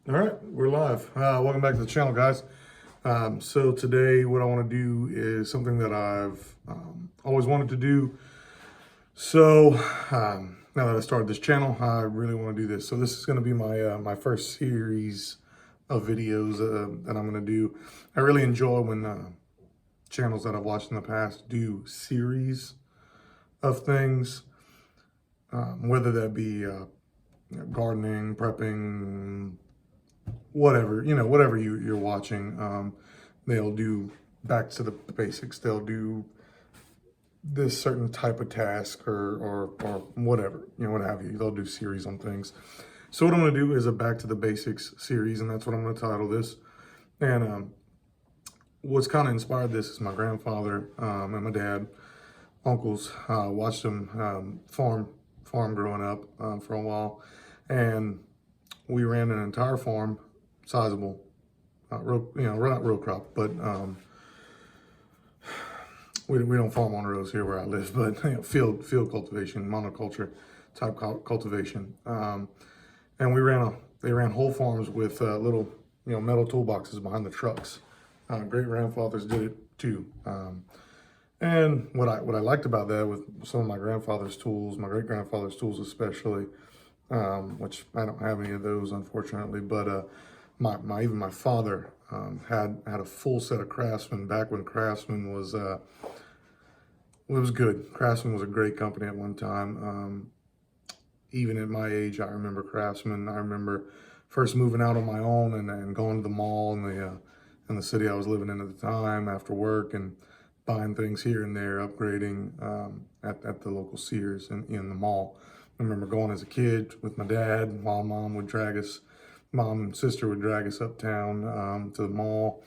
All right, we're live. Welcome back to the channel, guys. So today what I want to do is something that I've always wanted to do. So now that I started this channel, I really want to do this. So this is going to be my first series of videos that I'm going to do. I really enjoy when channels that I've watched in the past do series of things, whether that be gardening, prepping, whatever, whatever you're watching. They'll do back to the basics. They'll do this certain type of task or whatever, what have you. They'll do series on things. So what I'm going to do is a back to the basics series, and that's what I'm going to title this. And what's kind of inspired this is my grandfather and my dad, uncles. Watched them farm growing up for a while, and we ran an entire farm, sizable, we're not row crop, but we don't farm on rows here where I live, but field cultivation, monoculture type cultivation. And they ran whole farms with little metal toolboxes behind the trucks. Great grandfathers did it too. And what I liked about that with some of my grandfather's tools, my great grandfather's tools especially, which I don't have any of those unfortunately, but even my father had a full set of Craftsman back when Craftsman was it was good. Craftsman was a great company at one time. Even at my age, I remember Craftsman. I remember first moving out on my own and going to the mall in the city I was living in at the time after work and buying things here and there, upgrading at the local Sears in the mall. I remember going as a kid with my dad while mom and sister would drag us uptown to the mall,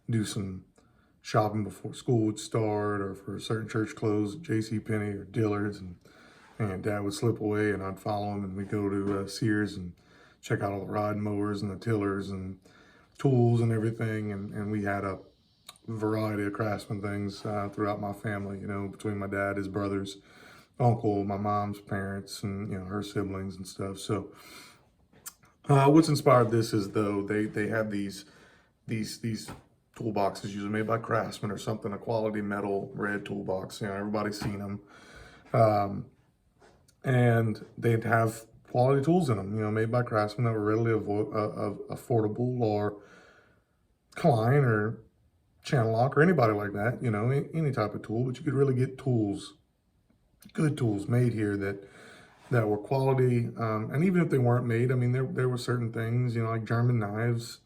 do some shopping before school would start or for certain church clothes, JCPenney or Dillard's, and dad would slip away and I'd follow him and we'd go to Sears and check out all the riding mowers and the tillers and tools and everything. And we had a variety of Craftsman things throughout my family, between my dad, his brothers, uncle, my mom's parents, and her siblings and stuff. So what's inspired this is though they have these toolboxes usually made by Craftsman or something, a quality metal red toolbox. Everybody's seen them, and they'd have quality tools in them, made by Craftsman that were readily affordable, or Klein or Channel Lock or anybody like that, any type of tool, but you could really get tools, good tools made here that were quality. And even if they weren't made, I mean, there were certain things, like German knives,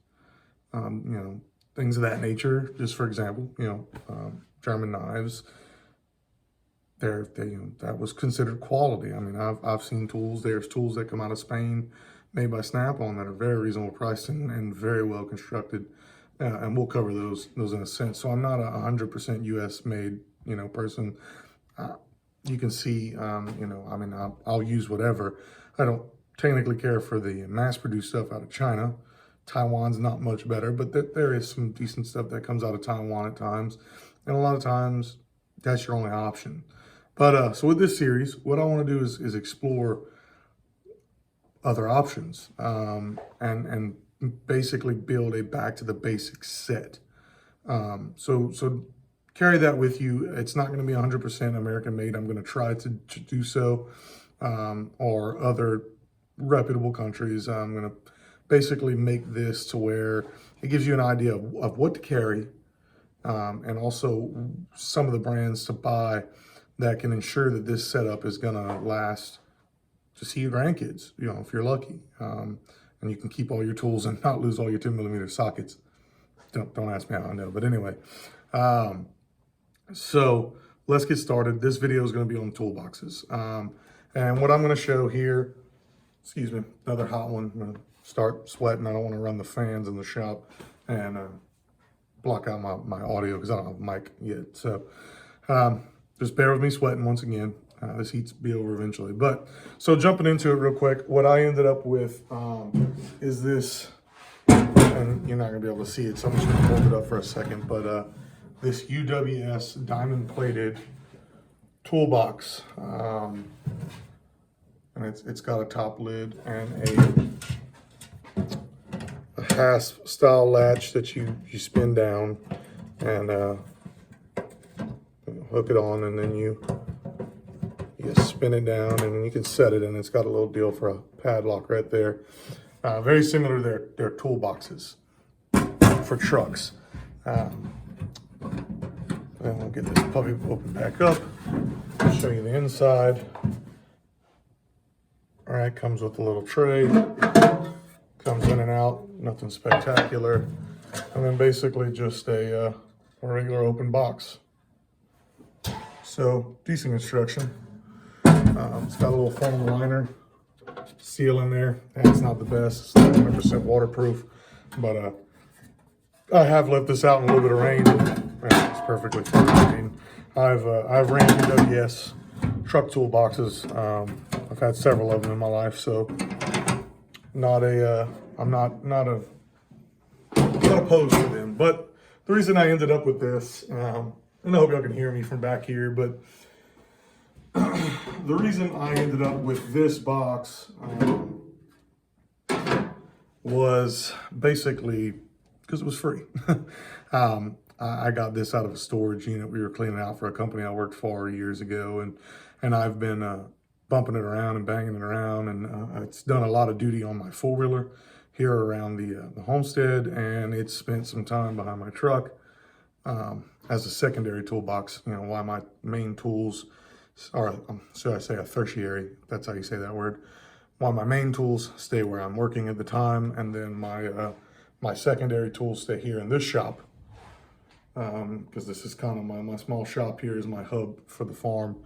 things of that nature. Just for example, German knives, that was considered quality. I mean, I've seen tools. There's tools that come out of Spain made by Snap-on that are very reasonable priced and very well constructed. And we'll cover those in a sense. So I'm not a 100% US made, person. You can see, I mean, I'll use whatever. I don't technically care for the mass-produced stuff out of China. Taiwan's not much better, but there is some decent stuff that comes out of Taiwan at times. And a lot of times, that's your only option. But so with this series, what I want to do is explore other options and basically build a back to the basics set. So carry that with you. It's not going to be 100% American made. I'm going to try to do so, or other reputable countries. I'm going to basically make this to where it gives you an idea of what to carry, and also some of the brands to buy that can ensure that this setup is going to last to see your grandkids, if you're lucky. And you can keep all your tools and not lose all your 10mm sockets. Don't ask me how I know, but anyway. So let's get started. This video is going to be on toolboxes. And what I'm going to show here, excuse me, another hot one. I'm going to start sweating. I don't want to run the fans in the shop and block out my audio because I don't have a mic yet. So just bear with me sweating once again. This heat's be over eventually. But so jumping into it real quick, what I ended up with is this, and you're not gonna be able to see it, so I'm just gonna hold it up for a second, but this UWS diamond plated toolbox. And it's got a top lid and hasp style latch that you spin down and hook it on, and then you spin it down, and then you can set it, and it's got a little deal for a padlock right there. Very similar to their toolboxes for trucks. And we'll get this puppy open back up. I'll show you the inside. All right, comes with a little tray. Comes in and out, nothing spectacular. And then basically just a regular open box. So, decent construction. It's got a little foam liner seal in there. And it's not the best, it's not 100% waterproof. But I have left this out in a little bit of rain. It's perfectly fine. I mean, I've ran UWS truck toolboxes. I've had several of them in my life, so I'm not opposed to them. But the reason I ended up with this, and I hope y'all can hear me from back here, but the reason I ended up with this box was basically because it was free. I got this out of a storage unit we were cleaning out for a company I worked for years ago, and I've been bumping it around and banging it around, and it's done a lot of duty on my four-wheeler here around the homestead, and it's spent some time behind my truck as a secondary toolbox, while my main tools, or should I say a tertiary, if that's how you say that word, while my main tools stay where I'm working at the time, and then my secondary tools stay here in this shop, because this is kind of my small shop here is my hub for the farm,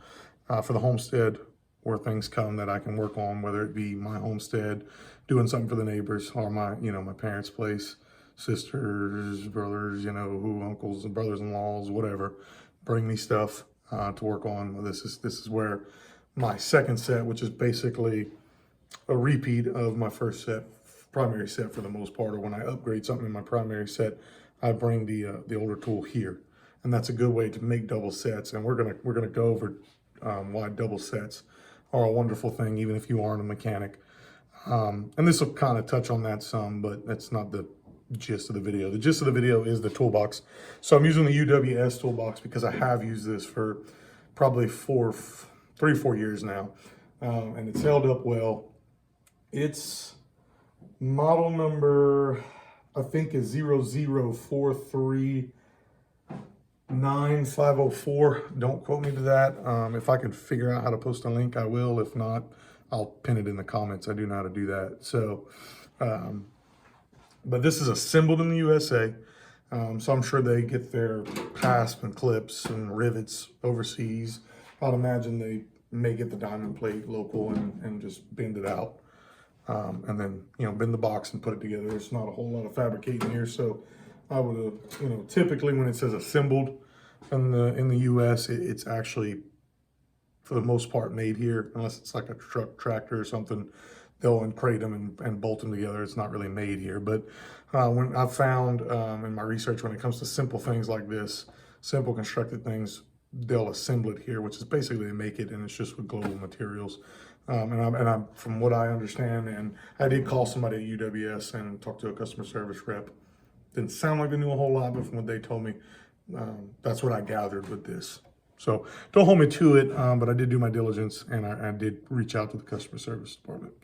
for the homestead, where things come that I can work on, whether it be my homestead, doing something for the neighbors, or my parents' place, sisters, brothers, uncles and brothers-in-laws, whatever, bring me stuff to work on. This is where my second set, which is basically a repeat of my first set, primary set for the most part, or when I upgrade something in my primary set, I bring the older tool here, and that's a good way to make double sets. And we're gonna go over why double sets are a wonderful thing, even if you aren't a mechanic. And this will kind of touch on that some, but that's not the gist of the video. The gist of the video is the toolbox. So I'm using the UWS toolbox because I have used this for probably 3 or 4 years now, and it's held up well. It's model number, I think, is 004390504. Don't quote me to that. If I can figure out how to post a link, I will. If not, I'll pin it in the comments. I do know how to do that. So, but this is assembled in the USA. So I'm sure they get their hasp and clips and rivets overseas. I'd imagine they may get the diamond plate local and just bend it out. And then, bend the box and put it together. There's not a whole lot of fabricating here. So I would have, typically when it says assembled in the US, it's actually, for the most part, made here, unless it's like a truck tractor or something. They'll encrate them and bolt them together. It's not really made here. But when I've found in my research, when it comes to simple things like this, simple constructed things, they'll assemble it here, which is basically they make it, and it's just with global materials. And I'm from what I understand, and I did call somebody at UWS and talk to a customer service rep. Didn't sound like they knew a whole lot, but from what they told me, that's what I gathered with this. So don't hold me to it, but I did do my diligence, and I did reach out to the customer service department.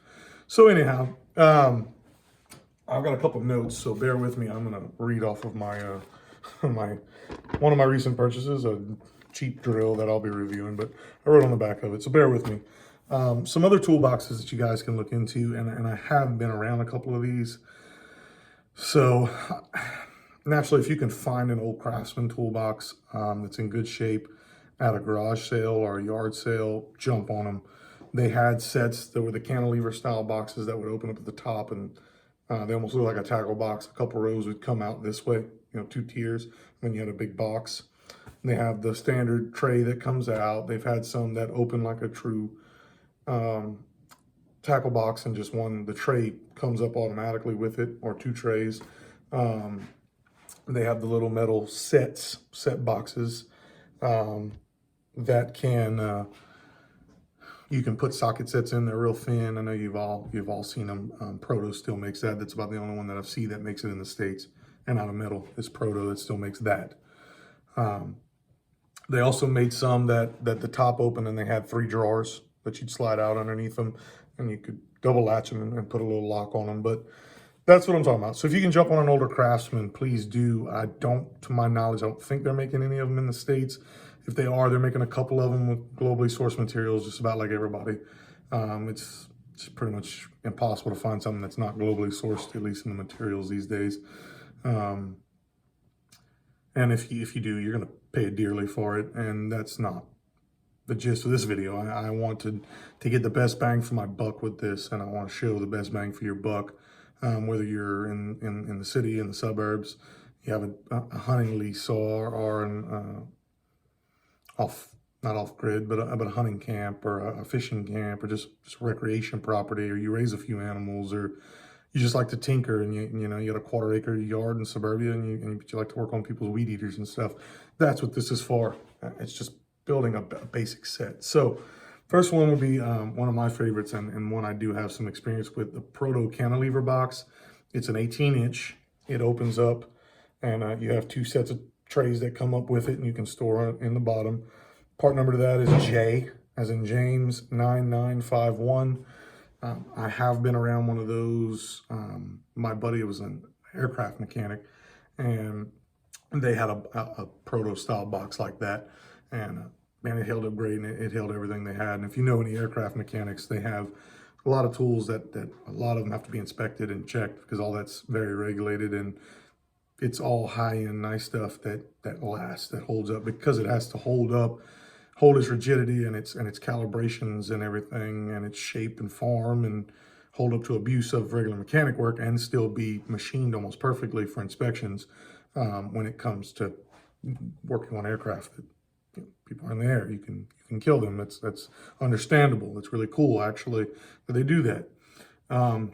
So anyhow, I've got a couple of notes, so bear with me. I'm gonna read off of my one of my recent purchases, a cheap drill that I'll be reviewing, but I wrote on the back of it, so bear with me. Some other toolboxes that you guys can look into, and I have been around a couple of these. So naturally, if you can find an old Craftsman toolbox that's in good shape at a garage sale or a yard sale, jump on them. They had sets that were the cantilever style boxes that would open up at the top, and they almost look like a tackle box. A couple rows would come out this way, 2 tiers, and then you had a big box. And they have the standard tray that comes out. They've had some that open like a true tackle box, and just the tray comes up automatically with it, or 2 trays. They have the little metal set boxes that can You can put socket sets in, they're real thin. I know you've all seen them. Proto still makes that. That's about the only one that I've seen that makes it in the States. And out of metal is Proto that still makes that. They also made some that the top open and they had 3 drawers that you'd slide out underneath them, and you could double latch them and put a little lock on them. But that's what I'm talking about. So if you can jump on an older Craftsman, please do. To my knowledge, I don't think they're making any of them in the States. If they are, they're making a couple of them with globally sourced materials, just about like everybody. It's pretty much impossible to find something that's not globally sourced, at least in the materials these days. And if you do, you're going to pay dearly for it, and that's not the gist of this video. I wanted to get the best bang for my buck with this, and I want to show the best bang for your buck, whether you're in the city, in the suburbs, you have a hunting lease or an not off grid, but a hunting camp or a fishing camp or just recreation property, or you raise a few animals, or you just like to tinker and you know, you got a 1/4 acre yard in suburbia and you like to work on people's weed eaters and stuff. That's what this is for. It's just building a basic set. So first one would be one of my favorites, and one I do have some experience with, the Proto cantilever box. It's an 18-inch. It opens up, and you have 2 sets of trays that come up with it, and you can store it in the bottom. Part number to that is J, as in James 9951. I have been around one of those. My buddy was an aircraft mechanic, and they had a Proto style box like that, and man, it held up great, and it held everything they had. And if you know any aircraft mechanics, they have a lot of tools that a lot of them have to be inspected and checked, because all that's very regulated, and it's all high-end nice stuff that lasts, that holds up, because it has to hold its rigidity and its calibrations and everything, and its shape and form, and hold up to abuse of regular mechanic work, and still be machined almost perfectly for inspections when it comes to working on aircraft that, you know, people are in the air. You can kill them. That's understandable. It's really cool, actually, that they do that.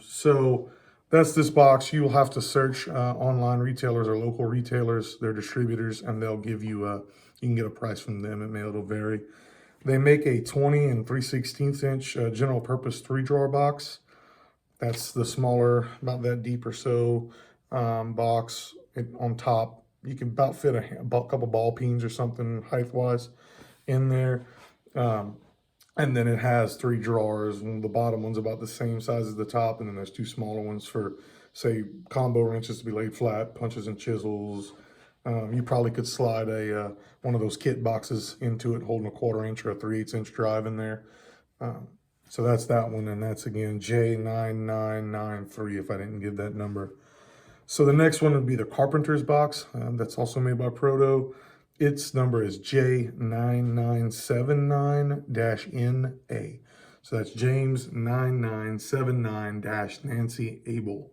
So that's this box. You will have to search online retailers or local retailers, their distributors, and they'll give you you can get a price from them. It'll vary. They make a 20 and 3/16 inch general purpose 3-drawer box. That's the smaller, about that deep or so box. On top, you can about fit a couple ball peens or something height-wise in there. And then it has 3 drawers, and the bottom one's about the same size as the top, and then there's 2 smaller ones for, say, combo wrenches to be laid flat, punches and chisels. You probably could slide one of those kit boxes into it, holding a 1/4 inch or a 3/8 inch drive in there. So that's that one, and that's again J9993, if I didn't give that number. So the next one would be the Carpenter's box. That's also made by Proto. Its number is J9979-NA. So that's James 9979-Nancy Abel.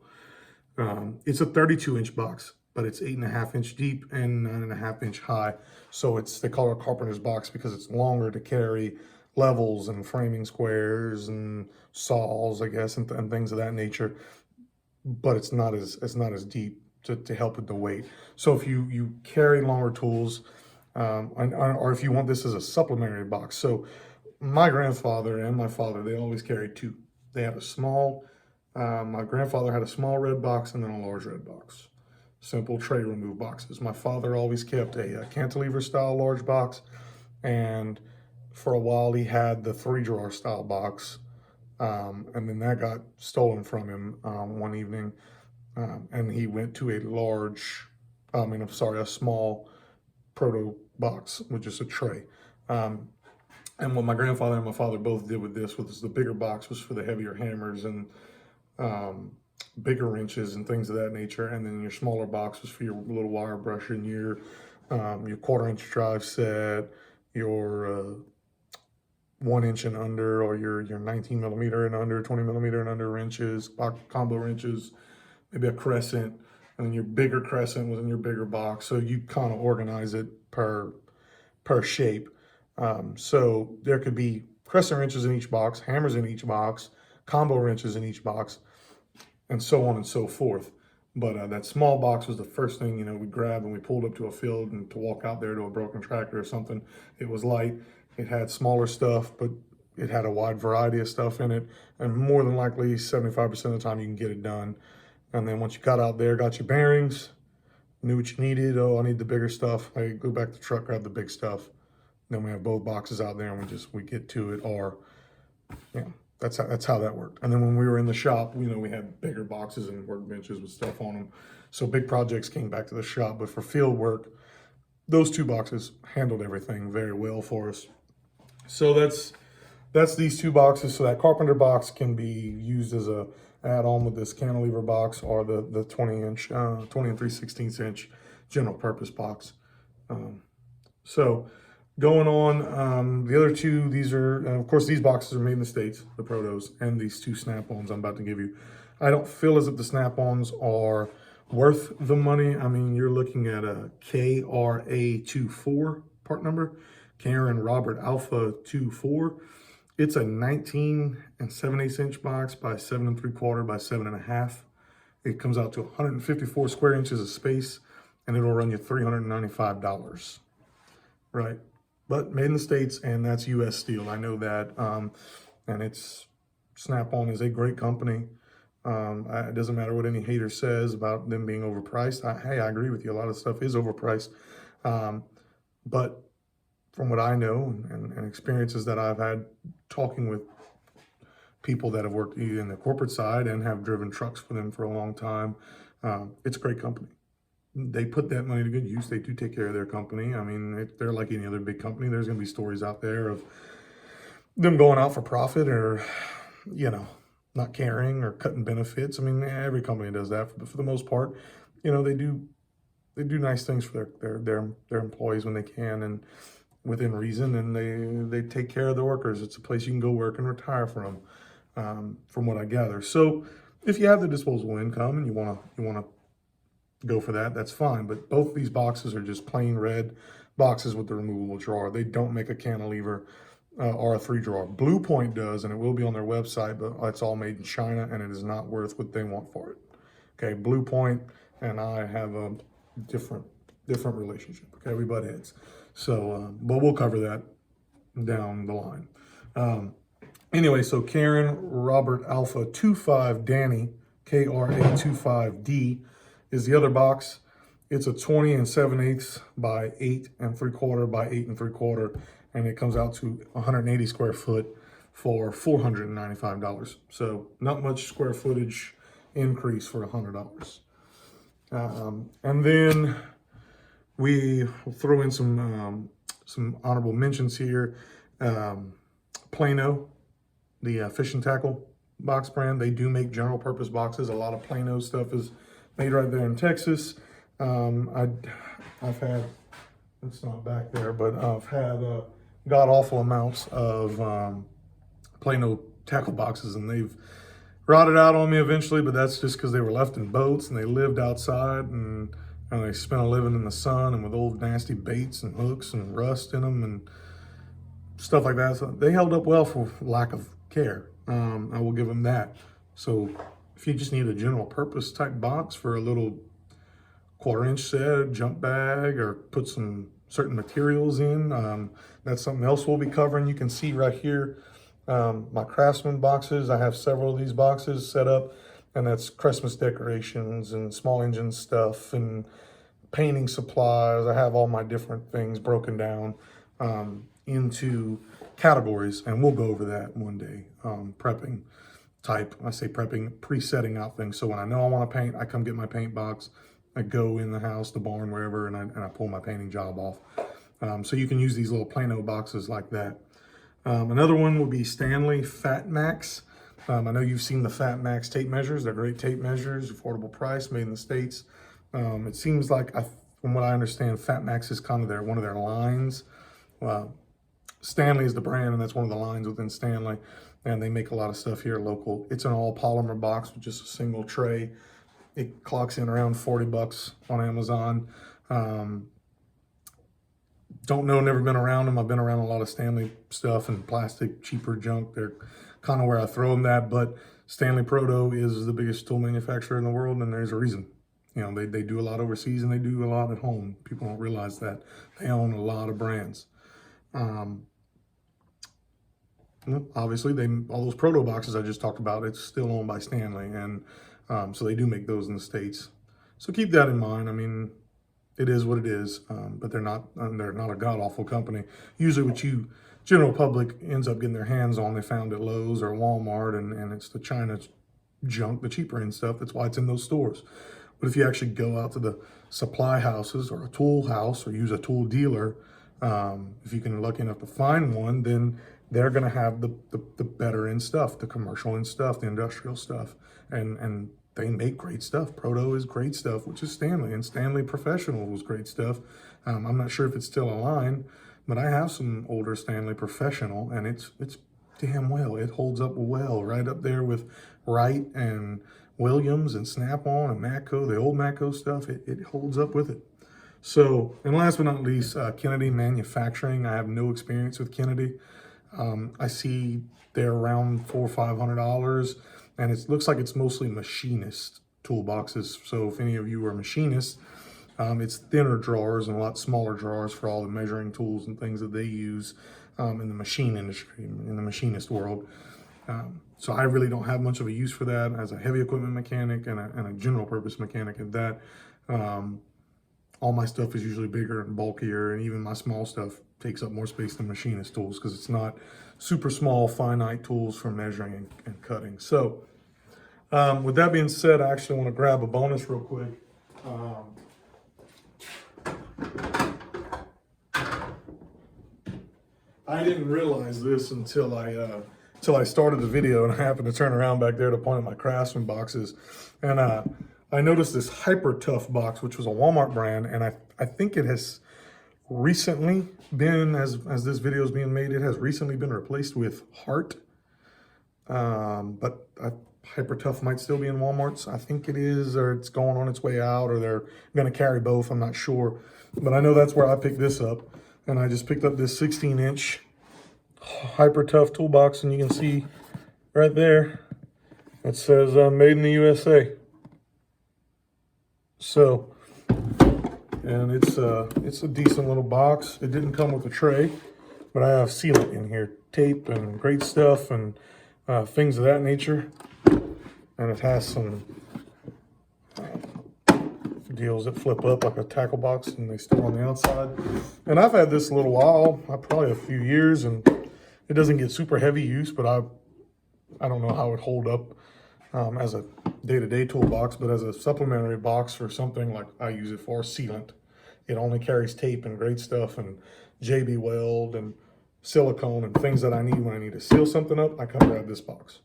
It's a 32-inch box, but it's 8.5 inch deep and 9.5 inch high. So they call it a Carpenter's box because it's longer to carry levels and framing squares and saws, I guess, and things of that nature. But it's not as deep to help with the weight. So if you carry longer tools, or if you want this as a supplementary box. So my grandfather and my father, they always carried 2. They had a small, my grandfather had a small red box and then a large red box. Simple tray remove boxes. My father always kept a cantilever style large box, and for a while he had the 3-drawer style box. And then that got stolen from him one evening, and he went to a small Proto box with just a tray. And what my grandfather and my father both did with this was, the bigger box was for the heavier hammers and bigger wrenches and things of that nature, and then your smaller box was for your little wire brushing, your 1/4 inch drive set, your 1 inch and under, or your 19 millimeter and under, 20 millimeter and under wrenches, combo wrenches, maybe a crescent, and then your bigger crescent was in your bigger box. So you kind of organize it per shape. So there could be crescent wrenches in each box, hammers in each box, combo wrenches in each box, and so on and so forth. But that small box was the first thing, we grabbed when we pulled up to a field and to walk out there to a broken tractor or something. It was light. It had smaller stuff, but it had a wide variety of stuff in it, and more than likely 75% of the time you can get it done. And then once you got out there, got your bearings, knew what you needed. Oh, I need the bigger stuff. I go back to the truck, grab the big stuff. Then we have both boxes out there, and we get to it. Or, you know, that's how that worked. And then when we were in the shop, you know, we had bigger boxes and workbenches with stuff on them. So big projects came back to the shop. But for field work, those two boxes handled everything very well for us. So that's these two boxes. So that carpenter box can be used as a add-on with this cantilever box, or the 20 and 3/16 general purpose box. So going on, the other two, these are, of course, these boxes are made in the States, the Protos, and these two snap-ons I'm about to give you. I don't feel as if the snap-ons are worth the money. I mean, you're looking at a KRA24 part number, Karen Robert Alpha 24. It's a 19 7/8 box by 7 3/4 by 7.5. It comes out to 154 square inches of space, and it'll run you $395, right? But made in the States, and that's U.S. steel. I know that, and it's Snap-on is a great company. It doesn't matter what any hater says about them being overpriced. Hey, I agree with you. A lot of stuff is overpriced, but from what I know and experiences that I've had talking with people that have worked in the corporate side and have driven trucks for them for a long time, it's a great company. They put that money to good use. They do take care of their company. I mean, they're like any other big company. There's going to be stories out there of them going out for profit, or, you know, not caring or cutting benefits. I mean, every company does that, but for the most part, you know, they do nice things for their employees when they can and within reason, and they take care of the workers. It's a place you can go work and retire from what I gather. So if you have the disposable income and you want to go for that, that's fine. But both these boxes are just plain red boxes with the removable drawer. They don't make a cantilever or a 3-drawer. Blue Point does, and it will be on their website, but it's all made in China, and it is not worth what they want for it. Okay, Blue Point and I have a different relationship. Okay, we butt heads. So, but we'll cover that down the line. Anyway, so Karen Robert Alpha 25 Danny KRA25D is the other box. It's a 20 7/8 by 8 3/4 by 8 3/4, and it comes out to 180 square foot for $495. So not much square footage increase for $100. And then we throw in some honorable mentions here. Plano, the fishing tackle box brand, they do make general purpose boxes. A lot of Plano stuff is made right there in Texas. I've had, it's not back there, but I've had god awful amounts of Plano tackle boxes, and they've rotted out on me eventually, but that's just because they were left in boats and they lived outside, and they spent a living in the sun and with old nasty baits and hooks and rust in them and stuff like that. So they held up well for lack of care. I will give them that. So if you just need a general purpose type box for a little 1/4 set, jump bag, or put some certain materials in, that's something else we'll be covering. You can see right here my Craftsman boxes. I have several of these boxes set up, and that's Christmas decorations and small engine stuff and painting supplies. I have all my different things broken down into categories, and we'll go over that one day. Prepping type, I say prepping, pre-setting out things. So when I know I want to paint, I come get my paint box, I go in the house, the barn, wherever, and I pull my painting job off. So you can use these little Plano boxes like that. Another one would be Stanley Fat Max. I know you've seen the Fat Max tape measures. They're great tape measures, affordable price, made in the States. It seems like, from what I understand, Fat Max is kind of one of their lines. Stanley is the brand, and that's one of the lines within Stanley, and they make a lot of stuff here local. It's an all polymer box with just a single tray. It clocks in around $40 on Amazon. Don't know, never been around them. I've been around a lot of Stanley stuff and plastic, cheaper junk. They're kind of where I throw them at, but Stanley Proto is the biggest tool manufacturer in the world, and there's a reason. You know, they do a lot overseas, and they do a lot at home. People don't realize that. They own a lot of brands. obviously, all those proto boxes I just talked about, it's still owned by Stanley, and so they do make those in the States. So keep that in mind. I mean, it is what it is, but they're not a god awful company. Usually, what you general public ends up getting their hands on, they found at Lowe's or Walmart, and it's the China junk, the cheaper end stuff. That's why it's in those stores. But if you actually go out to the supply houses or a tool house or use a tool dealer, if you can lucky enough to find one, then they're going to have the better end stuff, the commercial end stuff, the industrial stuff, and they make great stuff. Proto is great stuff, which is Stanley, and Stanley Professional was great stuff. I'm not sure if it's still aligned, but I have some older Stanley Professional, and it's damn well. It holds up well, right up there with Wright and Williams and Snap-on and Matco, the old Matco stuff. It holds up with it. So, and last but not least, Kennedy Manufacturing. I have no experience with Kennedy. I see they're around $400 or $500, and it looks like it's mostly machinist toolboxes. So if any of you are machinists, it's thinner drawers and a lot smaller drawers for all the measuring tools and things that they use in the machine industry, in the machinist world. So I really don't have much of a use for that as a heavy equipment mechanic and a general purpose mechanic at that. All my stuff is usually bigger and bulkier, and even my small stuff takes up more space than machinist tools because it's not super small, finite tools for measuring and cutting. So with that being said, I actually want to grab a bonus real quick. I didn't realize this until I started the video, and I happened to turn around back there to point at my Craftsman boxes, and I noticed this Hyper Tough box, which was a Walmart brand, and I think it has recently been, as this video is being made, it has recently been replaced with Hart, but Hyper Tough might still be in Walmart's. I think it is, or it's going on its way out, or they're going to carry both. I'm not sure, but I know that's where I picked this up, and I just picked up this 16-inch Hyper Tough toolbox, and you can see right there it says made in the USA. So, and it's a decent little box. It didn't come with a tray, but I have sealant in here, tape and great stuff and things of that nature. And it has some deals that flip up like a tackle box, and they store on the outside. And I've had this a little while, probably a few years, and it doesn't get super heavy use, but I don't know how it would hold up as a day-to-day toolbox, but as a supplementary box for something like I use it for sealant. It only carries tape and great stuff and JB Weld and silicone and things that I need when I need to seal something up. I come grab this box.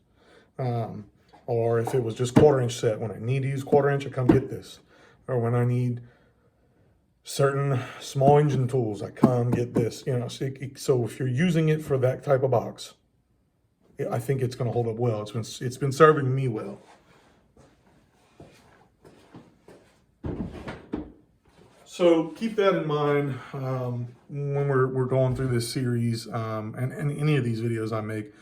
Or if it was just 1/4-inch set, when I need to use 1/4-inch, I come get this. Or when I need certain small engine tools, I come get this. You know, so if you're using it for that type of box, I think it's going to hold up well. It's been serving me well. So keep that in mind when we're going through this series, and any of these videos I make.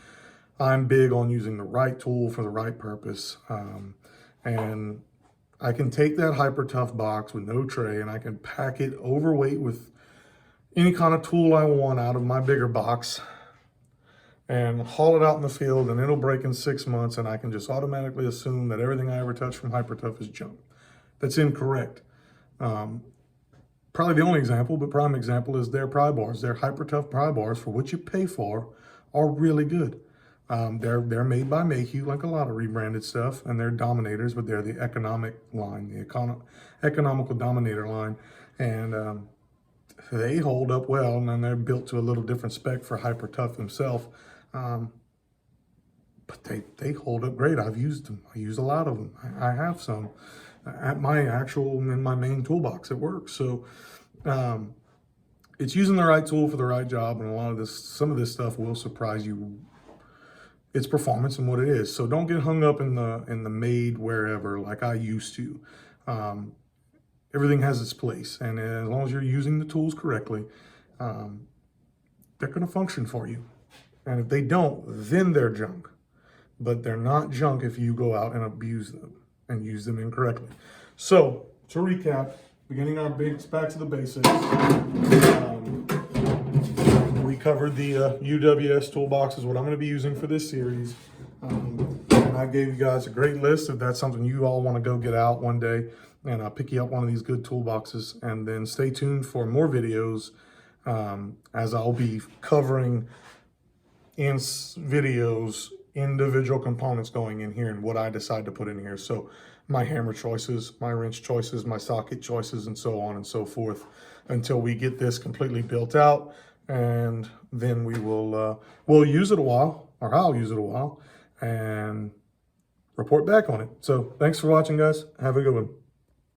I'm big on using the right tool for the right purpose, and I can take that Hyper Tough box with no tray, and I can pack it overweight with any kind of tool I want out of my bigger box and haul it out in the field, and it'll break in 6 months, and I can just automatically assume that everything I ever touch from Hyper Tough is junk. That's incorrect. Probably the only example, but prime example, is their pry bars. Their Hyper Tough pry bars, for what you pay for, are really good. They're made by Mayhew, like a lot of rebranded stuff, and they're Dominators, but they're the economic line, the economical Dominator line, and they hold up well, and then they're built to a little different spec for Hyper Tough himself, but they hold up great. I've used them. I use a lot of them. I have some in my main toolbox at work. So it's using the right tool for the right job, and some of this stuff will surprise you. Its performance and what it is. So don't get hung up in the made wherever like I used to. Everything has its place, and as long as you're using the tools correctly, they're going to function for you. And if they don't, then they're junk. But they're not junk if you go out and abuse them and use them incorrectly. So to recap, beginning our big back to the basics. We covered the UWS toolboxes, what I'm going to be using for this series. And I gave you guys a great list if that's something you all want to go get out one day and pick you up one of these good toolboxes. And then stay tuned for more videos as I'll be covering in videos individual components going in here and what I decide to put in here. So my hammer choices, my wrench choices, my socket choices, and so on and so forth until we get this completely built out. And then we will we'll use it a while, or I'll use it a while, and report back on it. So thanks for watching, guys. Have a good one.